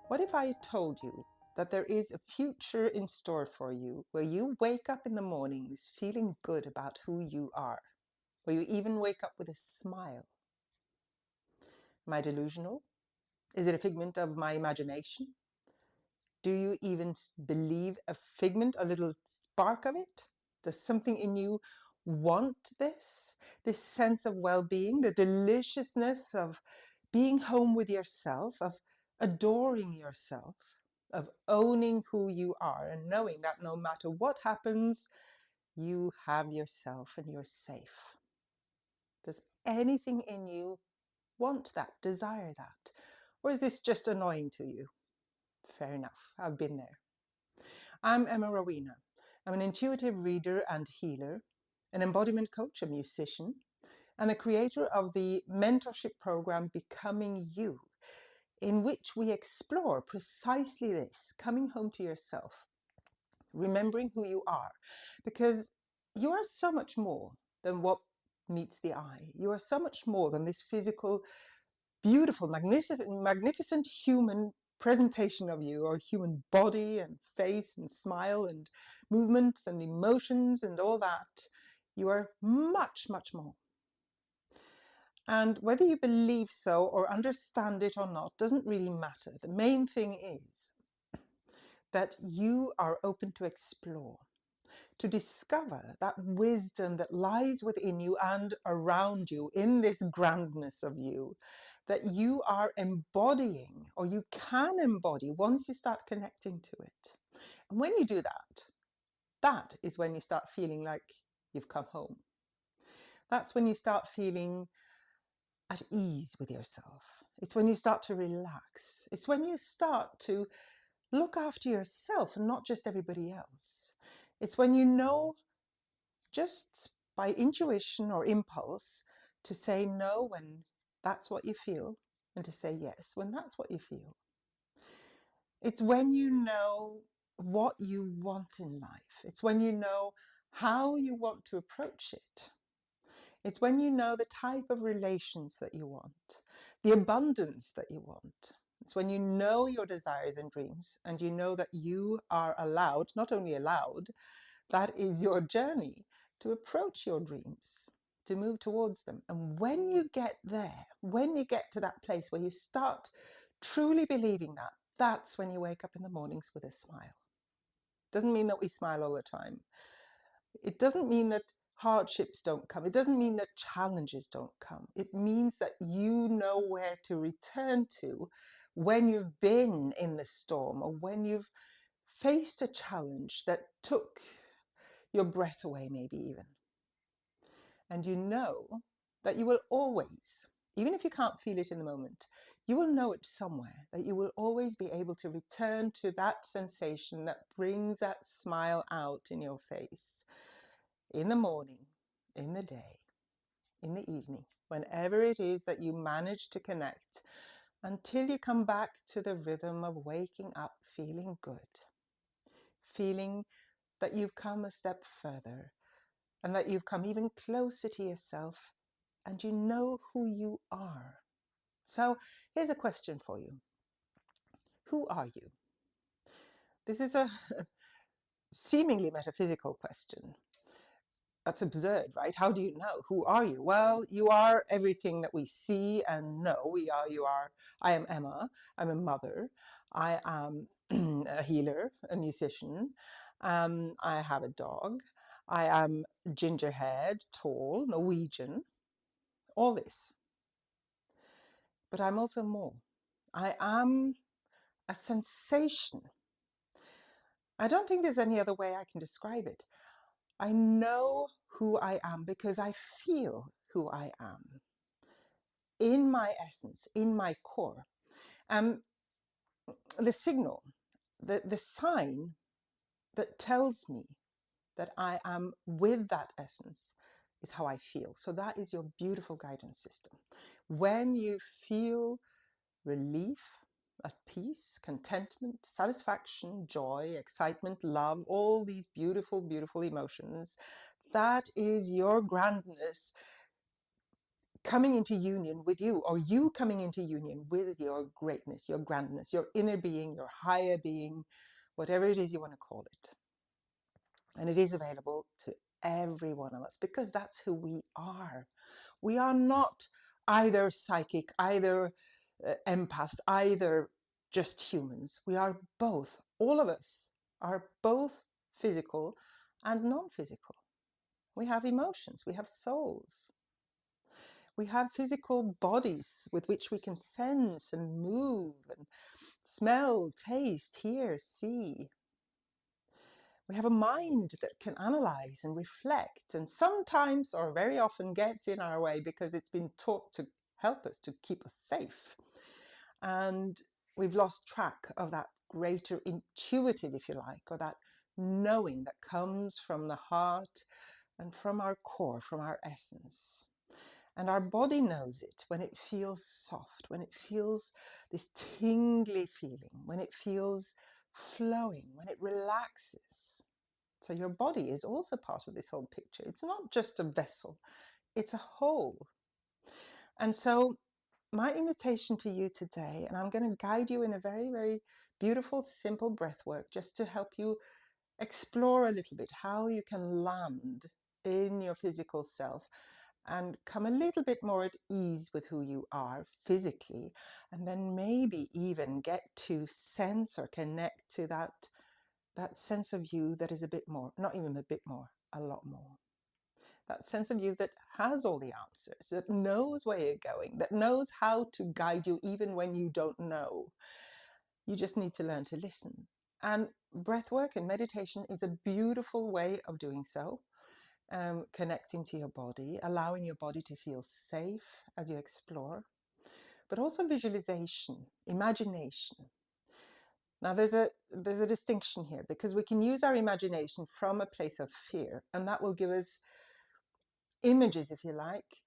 What if I told you that there is a future in store for you where you wake up in the mornings feeling good about who you are, where you even wake up with a smile? Am I delusional? Is it a figment of my imagination? Do you even believe a figment, a little spark of it? Does something in you want this? This sense of well-being, the deliciousness of being home with yourself, of adoring yourself, of owning who you are and knowing that no matter what happens, you have yourself and you're safe. Does anything in you want that, desire that? Or is this just annoying to you? Fair enough, I've been there. I'm Emma Rowena. I'm an intuitive reader and healer, an embodiment coach, a musician, and the creator of the mentorship program Becoming You, in which we explore precisely this, coming home to yourself, remembering who you are, because you are so much more than what meets the eye. You are so much more than this physical, beautiful, magnificent human presentation of you, or human body and face and smile and movements and emotions and all that. You are much, much more. And whether you believe so or understand it or not doesn't really matter. The main thing is that you are open to explore, to discover that wisdom that lies within you and around you in this grandness of you, that you are embodying, or you can embody once you start connecting to it. And when you do that, that is when you start feeling like you've come home. That's when you start feeling at ease with yourself. It's when you start to relax. It's when you start to look after yourself and not just everybody else. It's when you know, just by intuition or impulse, to say no when that's what you feel, and to say yes when that's what you feel. It's when you know what you want in life. It's when you know how you want to approach it. It's when you know the type of relations that you want, the abundance that you want. It's when you know your desires and dreams, and you know that you are allowed, not only allowed, that is your journey to approach your dreams, to move towards them. And when you get there, when you get to that place where you start truly believing that, that's when you wake up in the mornings with a smile. Doesn't mean that we smile all the time. It doesn't mean that hardships don't come. It doesn't mean that challenges don't come. It means that you know where to return to when you've been in the storm, or when you've faced a challenge that took your breath away, maybe even. And you know that you will always, even if you can't feel it in the moment, you will know it somewhere, that you will always be able to return to that sensation that brings that smile out in your face, in the morning, in the day, in the evening, whenever it is that you manage to connect, until you come back to the rhythm of waking up feeling good, feeling that you've come a step further, and that you've come even closer to yourself, and you know who you are. So here's a question for you. Who are you? This is a seemingly metaphysical question. That's absurd, right? How do you know? Who are you? Well, you are everything that we see and know. I am Emma. I'm a mother. I am a healer, a musician. I have a dog. I am gingerhead, tall, Norwegian. All this. But I'm also more. I am a sensation. I don't think there's any other way I can describe it. I know who I am because I feel who I am in my essence, in my core. The signal, the sign that tells me that I am with that essence is how I feel. So that is your beautiful guidance system. When you feel relief, at peace, contentment, satisfaction, joy, excitement, love, all these beautiful, beautiful emotions, that is your grandness coming into union with you, or you coming into union with your greatness, your grandness, your inner being, your higher being, whatever it is you want to call it. And it is available to every one of us because that's who we are. We are not either psychic, either empaths, either just humans. We are both. All of us are both physical and non-physical. We have emotions, we have souls. We have physical bodies with which we can sense and move and smell, taste, hear, see. We have a mind that can analyze and reflect, and sometimes, or very often, gets in our way because it's been taught to help us, to keep us safe. And we've lost track of that greater intuitive, if you like, or that knowing that comes from the heart and from our core, from our essence. And our body knows it when it feels soft, when it feels this tingly feeling, when it feels flowing, when it relaxes. So your body is also part of this whole picture. It's not just a vessel, it's a whole. And so my invitation to you today, and I'm going to guide you in a very, very beautiful, simple breath work just to help you explore a little bit how you can land in your physical self and come a little bit more at ease with who you are physically, and then maybe even get to sense or connect to that sense of you that is a bit more, not even a bit more, a lot more. That sense of you that has all the answers, that knows where you're going, that knows how to guide you even when you don't know. You just need to learn to listen. And breath work and meditation is a beautiful way of doing so. Connecting to your body, allowing your body to feel safe as you explore, but also visualization, imagination. Now there's a distinction here because we can use our imagination from a place of fear, and that will give us images, if you like,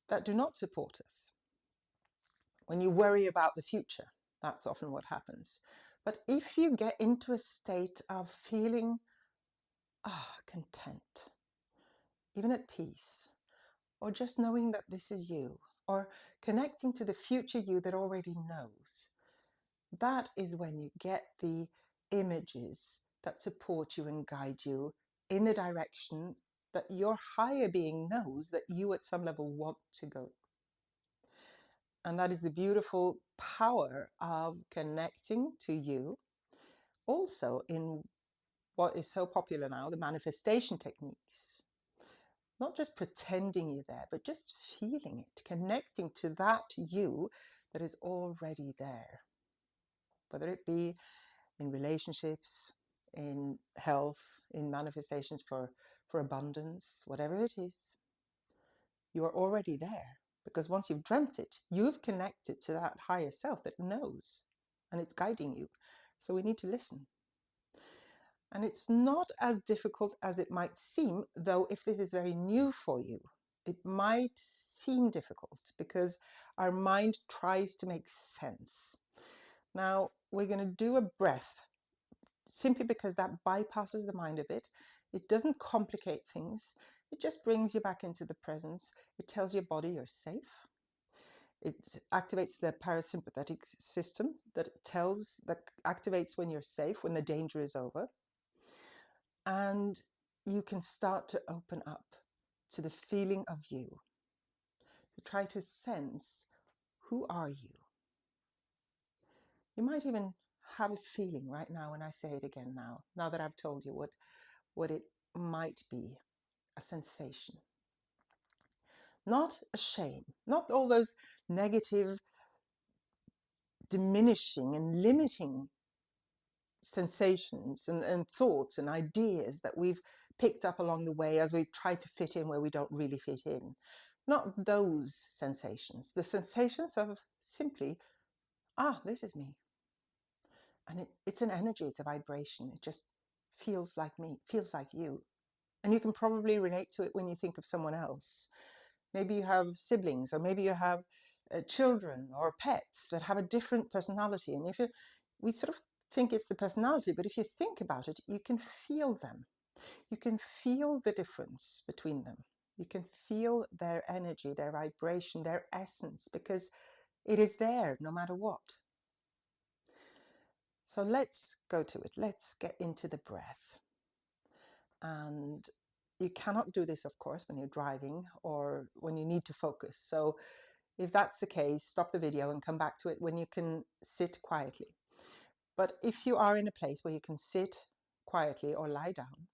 that do not support us. When you worry about the future, that's often what happens. But if you get into a state of feeling content, even at peace, or just knowing that this is you, or connecting to the future you that already knows, that is when you get the images that support you and guide you in the direction that your higher being knows that you at some level want to go. And that is the beautiful power of connecting to you. Also in what is so popular now, the manifestation techniques. Not just pretending you're there, but just feeling it, connecting to that you that is already there. Whether it be in relationships, in health, in manifestations for abundance, whatever it is, you are already there. Because once you've dreamt it, you've connected to that higher self that knows, and it's guiding you. So we need to listen. And it's not as difficult as it might seem, though if this is very new for you, it might seem difficult because our mind tries to make sense. Now, we're going to do a breath simply because that bypasses the mind a bit. It doesn't complicate things. It just brings you back into the presence. It tells your body you're safe. It activates the parasympathetic system that activates when you're safe, when the danger is over. And you can start to open up to the feeling of you. To try to sense, who are you? You might even have a feeling right now when I say it again now that I've told you what it might be, a sensation. Not a shame, not all those negative, diminishing and limiting sensations and thoughts and ideas that we've picked up along the way as we've tried to fit in where we don't really fit in. Not those sensations. The sensations of simply, this is me. And it's an energy, it's a vibration. It just feels like me, feels like you. And you can probably relate to it when you think of someone else. Maybe you have siblings, or maybe you have children or pets that have a different personality. And we sort of think it's the personality, but if you think about it, you can feel them. You can feel the difference between them. You can feel their energy, their vibration, their essence, because it is there no matter what. So let's go to it. Let's get into the breath. And you cannot do this, of course, when you're driving or when you need to focus. So if that's the case, stop the video and come back to it when you can sit quietly. But if you are in a place where you can sit quietly or lie down,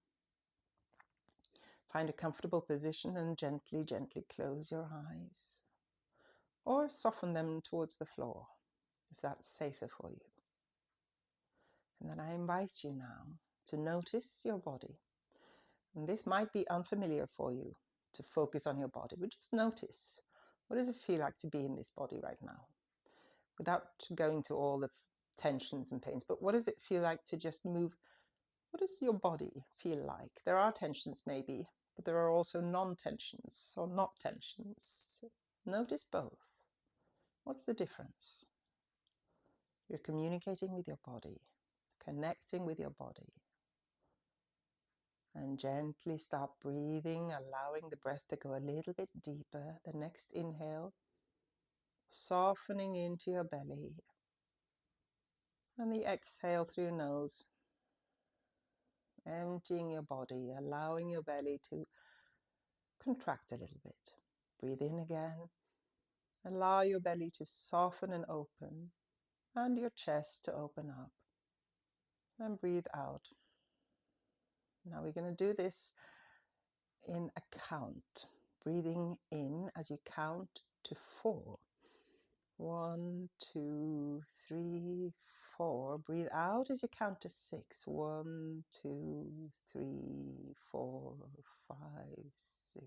find a comfortable position and gently, gently close your eyes or soften them towards the floor if that's safer for you. And then I invite you now to notice your body. And this might be unfamiliar for you to focus on your body, but just notice, what does it feel like to be in this body right now? Without going to all the tensions and pains, but what does it feel like to just move? What does your body feel like? There are tensions maybe, but there are also non-tensions or not tensions. Notice both. What's the difference? You're communicating with your body, connecting with your body. And gently stop breathing, allowing the breath to go a little bit deeper. The next inhale, softening into your belly. And the exhale through your nose, emptying your body, allowing your belly to contract a little bit. Breathe in again. Allow your belly to soften and open, and your chest to open up. And breathe out. Now we're going to do this in a count. Breathing in as you count to 4. 1, 2, 3, 4. Breathe out as you count to 6. 1, 2, 3, 4, 5, 6.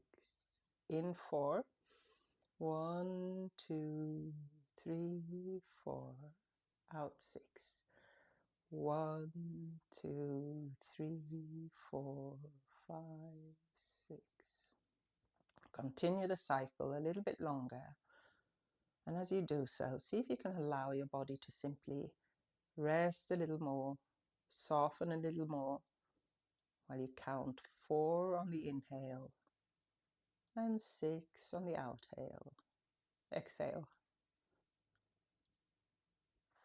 In 4. 1, 2, 3, 4. Out 6. 1, 2, 3, 4, 5, 6. Continue the cycle a little bit longer. And as you do so, see if you can allow your body to simply rest a little more, soften a little more, while you count 4 on the inhale and 6 on the exhale.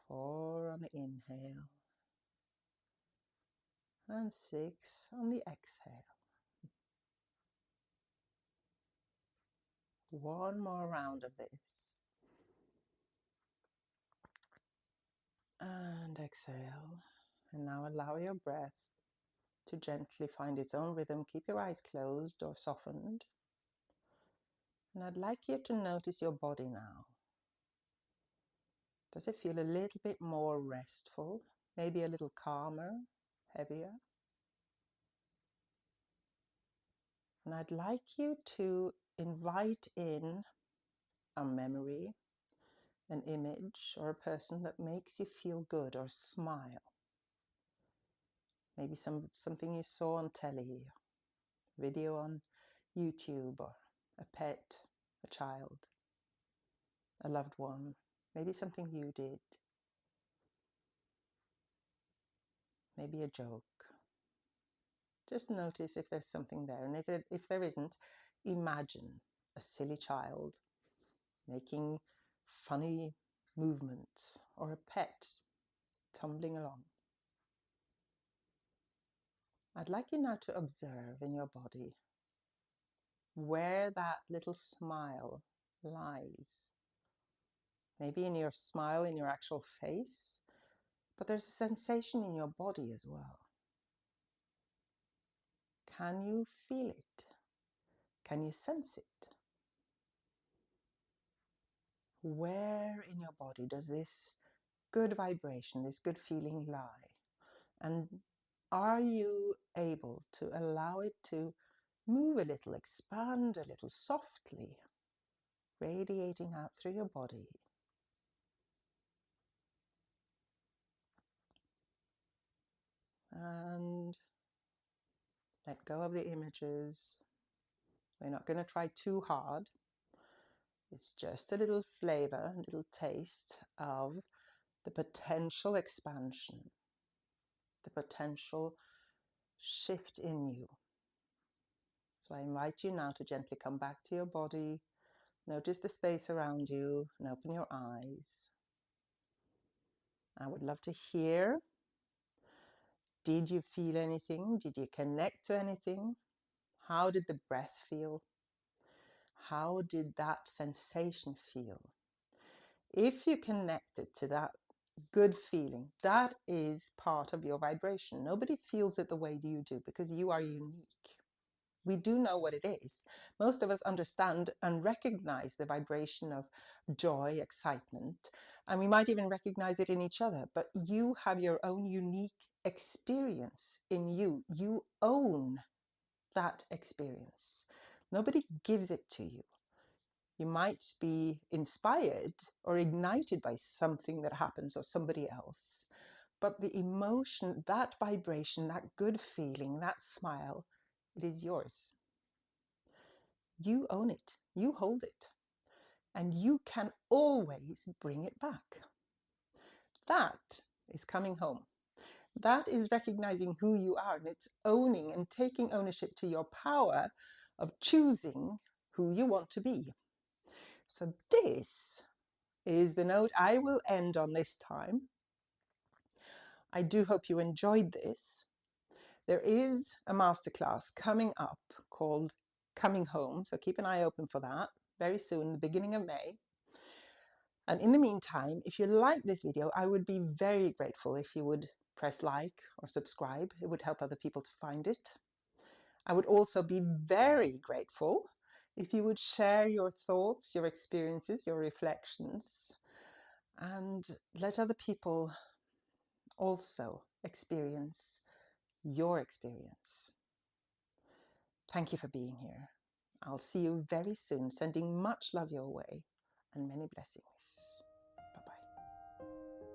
4 on the inhale and 6 on the exhale. One more round of this. And exhale. And now allow your breath to gently find its own rhythm. Keep your eyes closed or softened. And I'd like you to notice your body now. Does it feel a little bit more restful? Maybe a little calmer, heavier? And I'd like you to invite in a memory, an image, or a person that makes you feel good or smile. Maybe something you saw on telly, video on YouTube, or a pet, a child, a loved one, maybe something you did, maybe a joke. Just notice if there's something there, and if there isn't, imagine a silly child making funny movements, or a pet tumbling along. I'd like you now to observe in your body where that little smile lies. Maybe in your smile, in your actual face, but there's a sensation in your body as well. Can you feel it? Can you sense it? Where in your body does this good vibration, this good feeling lie? And are you able to allow it to move a little, expand a little softly, radiating out through your body? And let go of the images. We're not going to try too hard. It's just a little flavor, a little taste of the potential expansion, the potential shift in you. So I invite you now to gently come back to your body. Notice the space around you and open your eyes. I would love to hear. Did you feel anything? Did you connect to anything? How did the breath feel? How did that sensation feel? If you connected to that good feeling, that is part of your vibration. Nobody feels it the way you do because you are unique. We do know what it is. Most of us understand and recognize the vibration of joy, excitement, and we might even recognize it in each other, but you have your own unique experience in you. You own that experience. Nobody gives it to you. You might be inspired or ignited by something that happens or somebody else, but the emotion, that vibration, that good feeling, that smile, it is yours. You own it, you hold it, and you can always bring it back. That is coming home. That is recognizing who you are, and it's owning and taking ownership to your power of choosing who you want to be. So this is the note I will end on this time. I do hope you enjoyed this. There is a masterclass coming up called Coming Home, so keep an eye open for that very soon, the beginning of May. And in the meantime, if you like this video, I would be very grateful if you would press like or subscribe. It would help other people to find it. I would also be very grateful if you would share your thoughts, your experiences, your reflections, and let other people also experience your experience. Thank you for being here. I'll see you very soon, sending much love your way and many blessings. Bye-bye.